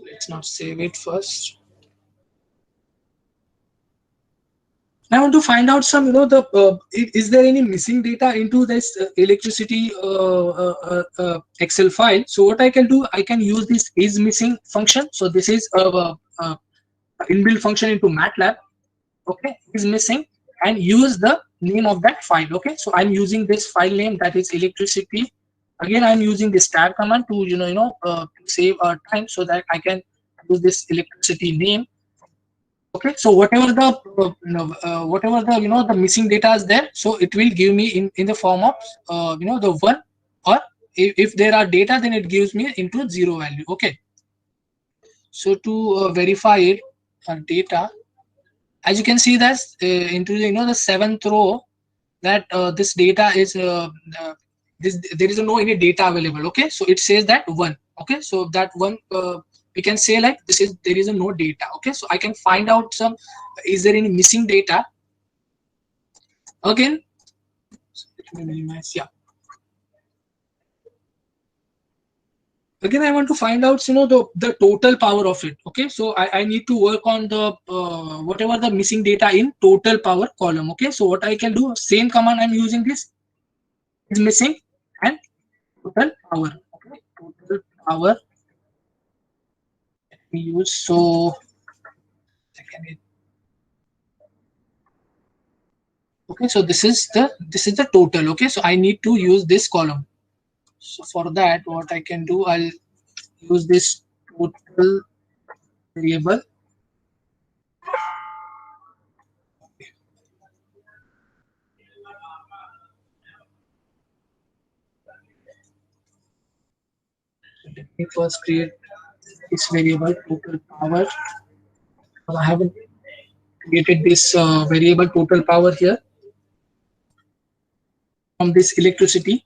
Let's not save it first. I want to find out some, is there any missing data into this electricity Excel file? So what I can do, I can use this is missing function. So this is a inbuilt function into MATLAB. Okay, is missing, and use the name of that file. Okay, so I'm using this file name, that is electricity. Again, I'm using this tab command to save our time, so that I can use this electricity name. Okay, so whatever the the missing data is there, so it will give me in the form of the one, or if there are data, then it gives me into 0 value. Okay, so to verify it, data, as you can see that into the 7th row, that this data is there is no any data available. Okay, so it says that 1. Okay, so that 1, we can say like this is, there is no data. Okay, so I can find out some, is there any missing data. Again, let me minimize. Yeah, again I want to find out the total power of it. Okay, so I need to work on the whatever the missing data in total power column. Okay, so what I can do, same command I'm using, this is missing and total power. Okay, total power, let me use, so second. Okay, so this is the total. Okay, so I need to use this column. So for that, what I can do, I'll use this total variable. Let me first create this variable total power. I haven't created this variable total power here from this electricity.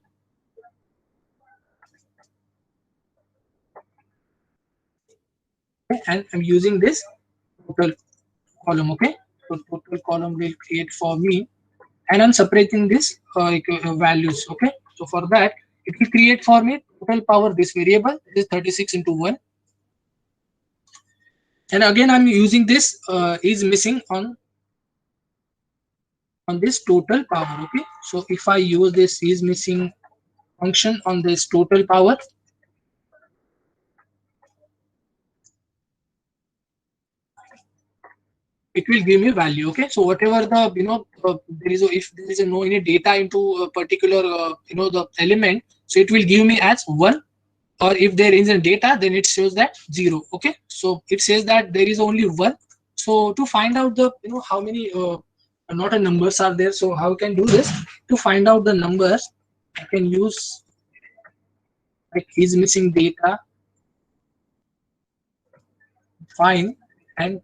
Okay, and I'm using this total column. Okay, so total column will create for me, and I'm separating this values. Okay, so for that, it will create for me total power, this variable is 36 into 1. And again, I'm using this is missing on this total power. Okay, so if I use this is missing function on this total power, it will give me value. Okay, so whatever the there is if there is no any data into a particular the element, so it will give me as 1, or if there isn't data, then it shows that 0. Okay, so it says that there is only 1. So to find out the how many not a numbers are there, so how can do this, to find out the numbers, I can use like is missing data find, and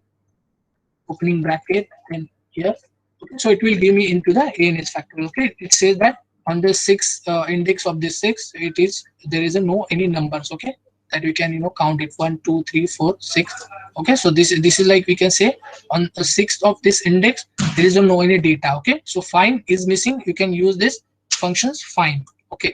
opening bracket, and here. Okay, so it will give me into the ANS factor. Okay, it says that on the 6 index of this 6, it is there is a no any numbers. Okay, that we can count it 1 2 3 4 6. Okay, so this is like we can say on the 6th of this index there is no any data. Okay, so find is missing, you can use this functions find. Okay,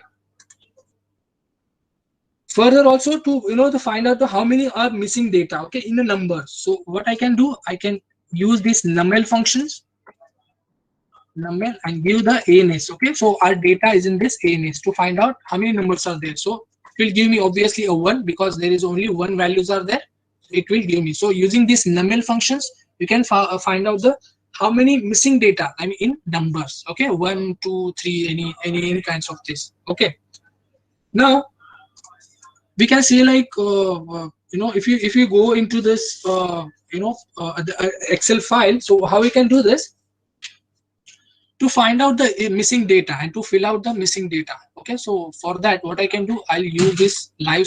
further also to to find out the how many are missing data, okay, in the numbers. So what I can do, I can use these null functions, null, and give the ANS. Okay, so our data is in this ANS to find out how many numbers are there. So it will give me obviously a 1 because there is only 1 values are there. It will give me. So using these null functions, you can find out the how many missing data, I mean in numbers. Okay, 1 2 3, any kinds of this. Okay, now we can say like if you go into this the Excel file, so how we can do this to find out the missing data and to fill out the missing data. Okay, so for that, what I can do, I'll use this live